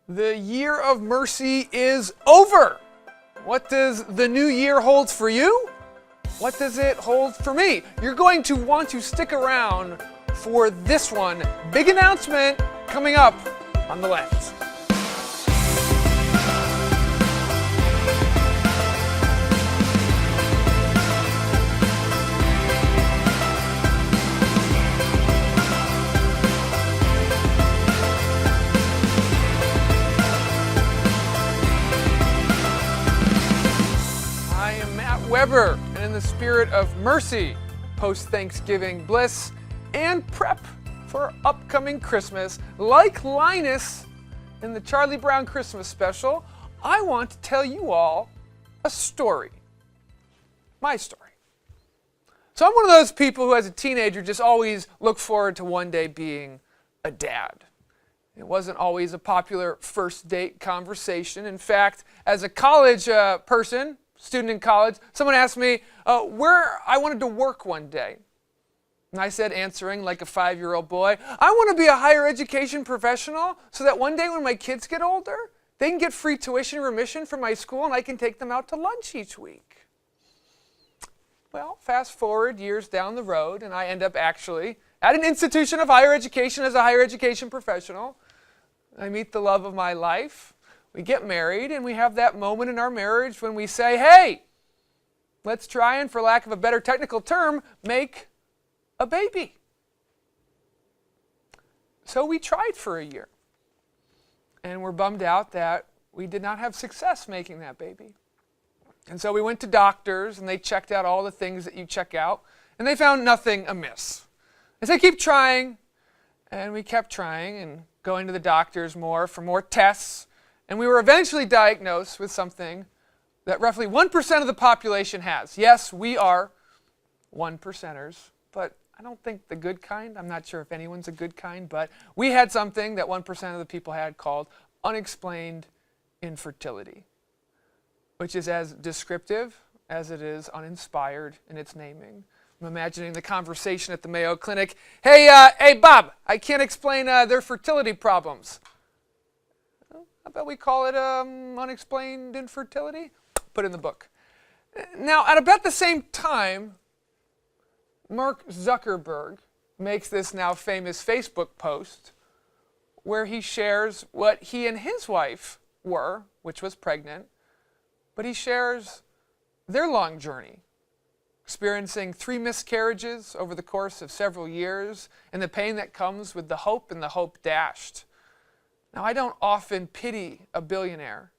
The year of mercy is over. What does the new year hold for you? What does it hold for me? You're going to want to stick around for this one. Big announcement coming up on the left. Weber, and in the spirit of mercy, post-Thanksgiving bliss, and prep for upcoming Christmas, like Linus in the Charlie Brown Christmas special, I want to tell you all a story. My story. So I'm one of those people who as a teenager just always looked forward to one day being a dad. It wasn't always a popular first date conversation. In fact, as a college student in college, someone asked me where I wanted to work one day. And I said, answering like a 5-year-old boy, I want to be a higher education professional so that one day when my kids get older, they can get free tuition remission from my school and I can take them out to lunch each week. Well, fast forward years down the road and I end up actually at an institution of higher education as a higher education professional. I meet the love of my life. We get married and we have that moment in our marriage when we say, hey, let's try and, for lack of a better technical term, make a baby. So we tried for a year. And we're bummed out that we did not have success making that baby. And so we went to doctors and they checked out all the things that you check out and they found nothing amiss. They said, keep trying. And we kept trying and going to the doctors more for more tests. And we were eventually diagnosed with something that roughly 1% of the population has. Yes, we are 1%ers, but I don't think the good kind. I'm not sure if anyone's a good kind, but we had something that 1% of the people had called unexplained infertility, which is as descriptive as it is uninspired in its naming. I'm imagining the conversation at the Mayo Clinic. Hey, Bob, I can't explain their fertility problems. How about we call it unexplained infertility? Put in the book. Now, at about the same time, Mark Zuckerberg makes this now famous Facebook post where he shares what he and his wife were, which was pregnant, but he shares their long journey, experiencing 3 miscarriages over the course of several years and the pain that comes with the hope and the hope dashed. Now, I don't often pity a billionaire,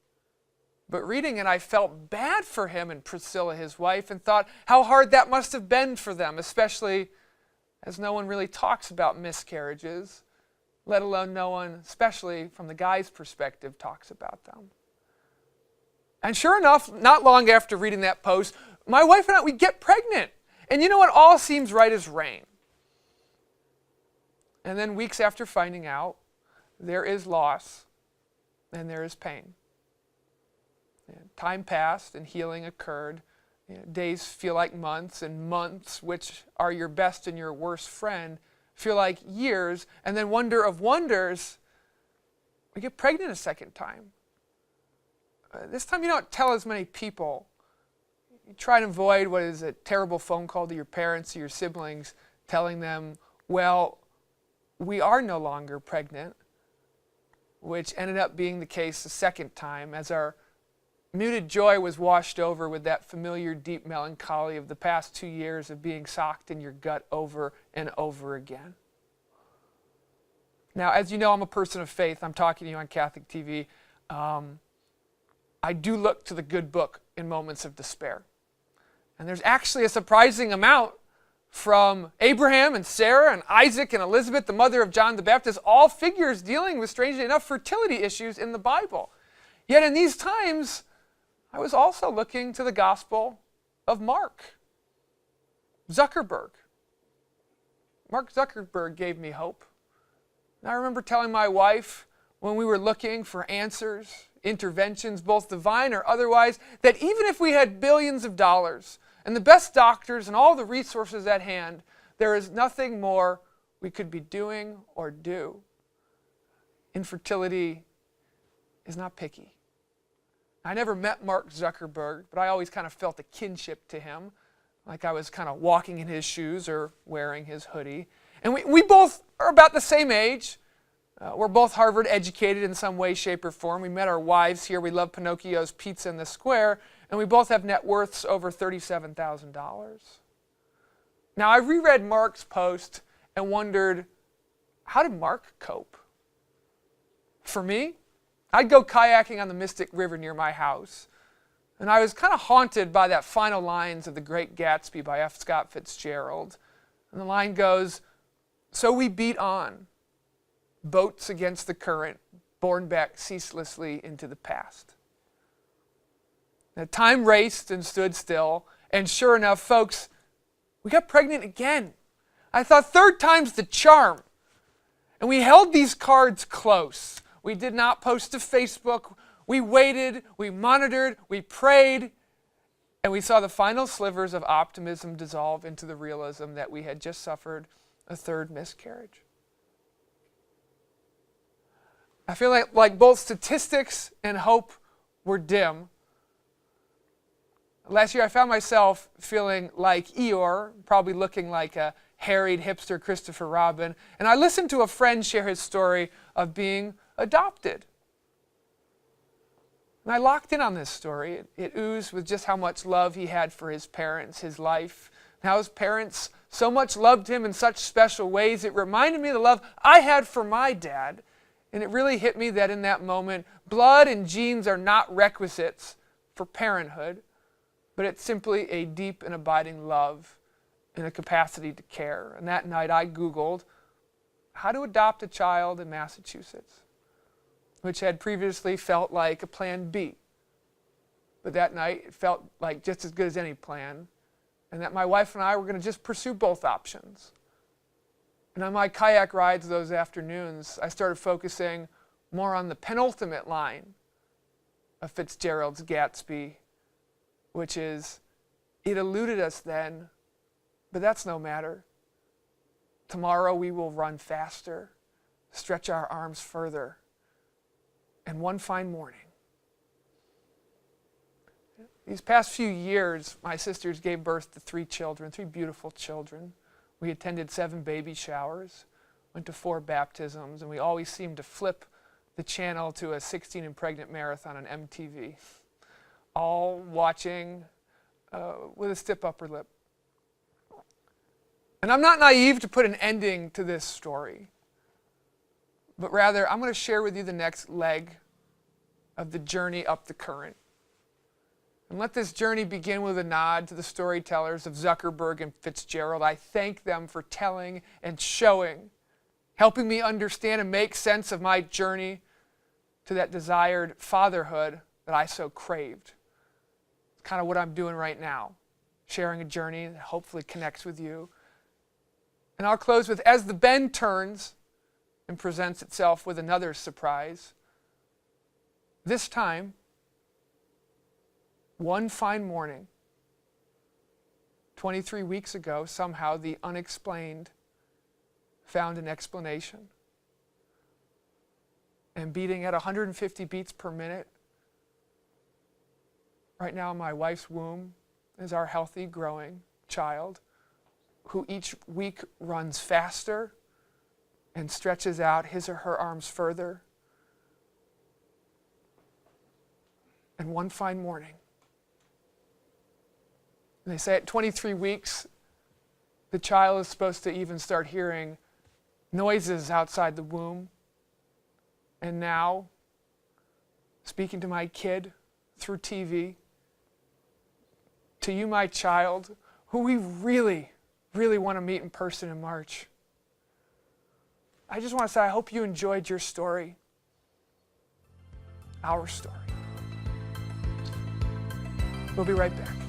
but reading it, I felt bad for him and Priscilla, his wife, and thought how hard that must have been for them, especially as no one really talks about miscarriages, let alone no one, especially from the guy's perspective, talks about them. And sure enough, not long after reading that post, my wife and I, we get pregnant. And you know what? All seems right as rain. And then weeks after finding out, there is loss and there is pain. And time passed and healing occurred. Days feel like months, and months, which are your best and your worst friend, feel like years. And then wonder of wonders, we get pregnant a second time. This time you don't tell as many people. You try to avoid what is a terrible phone call to your parents or your siblings, telling them, well, we are no longer pregnant, which ended up being the case the second time as our muted joy was washed over with that familiar deep melancholy of the past 2 years of being socked in your gut over and over again. Now, as you know, I'm a person of faith. I'm talking to you on Catholic TV. I do look to the good book in moments of despair. And there's actually a surprising amount from Abraham and Sarah and Isaac and Elizabeth, the mother of John the Baptist, all figures dealing with, strangely enough, fertility issues in the Bible. Yet in these times, I was also looking to the Gospel of Mark Zuckerberg. Mark Zuckerberg gave me hope. And I remember telling my wife when we were looking for answers, interventions, both divine or otherwise, that even if we had billions of dollars and the best doctors and all the resources at hand, there is nothing more we could be doing or do. Infertility is not picky. I never met Mark Zuckerberg, but I always kind of felt a kinship to him, like I was kind of walking in his shoes or wearing his hoodie. And we both are about the same age. We're both Harvard educated in some way, shape, or form. We met our wives here. We love Pinocchio's Pizza in the Square. And we both have net worths over $37,000. Now, I reread Mark's post and wondered, how did Mark cope? For me, I'd go kayaking on the Mystic River near my house. And I was kind of haunted by that final lines of The Great Gatsby by F. Scott Fitzgerald. And the line goes, "So we beat on, boats against the current, borne back ceaselessly into the past." Now, time raced and stood still, and sure enough, folks, we got pregnant again. I thought third time's the charm. And we held these cards close. We did not post to Facebook. We waited, we monitored, we prayed, and we saw the final slivers of optimism dissolve into the realism that we had just suffered a third miscarriage. I feel like both statistics and hope were dim. Last year I found myself feeling like Eeyore, probably looking like a harried hipster Christopher Robin, and I listened to a friend share his story of being adopted. And I locked in on this story. It oozed with just how much love he had for his parents, his life, and how his parents so much loved him in such special ways. It reminded me of the love I had for my dad. And it really hit me that in that moment, blood and genes are not requisites for parenthood, but it's simply a deep and abiding love and a capacity to care. And that night I Googled how to adopt a child in Massachusetts, which had previously felt like a plan B. But that night it felt like just as good as any plan, and that my wife and I were going to just pursue both options. And on my kayak rides those afternoons, I started focusing more on the penultimate line of Fitzgerald's Gatsby, which is, "It eluded us then, but that's no matter. Tomorrow we will run faster, stretch our arms further, and one fine morning." These past few years, my sisters gave birth to 3 children, 3 beautiful children. We attended 7 baby showers, went to 4 baptisms, and we always seemed to flip the channel to a 16 and pregnant marathon on MTV, all watching with a stiff upper lip. And I'm not naive to put an ending to this story, but rather I'm going to share with you the next leg of the journey up the current. And let this journey begin with a nod to the storytellers of Zuckerberg and Fitzgerald. I thank them for telling and showing, helping me understand and make sense of my journey to that desired fatherhood that I so craved. It's kind of what I'm doing right now, sharing a journey that hopefully connects with you. And I'll close with, as the bend turns and presents itself with another surprise, this time, one fine morning, 23 weeks ago, somehow the unexplained found an explanation. And beating at 150 beats per minute, right now in my wife's womb is our healthy, growing child who each week runs faster and stretches out his or her arms further. And one fine morning, and they say at 23 weeks, the child is supposed to even start hearing noises outside the womb. And now, speaking to my kid through TV, to you, my child, who we really, really want to meet in person in March, I just want to say I hope you enjoyed your story, our story. We'll be right back.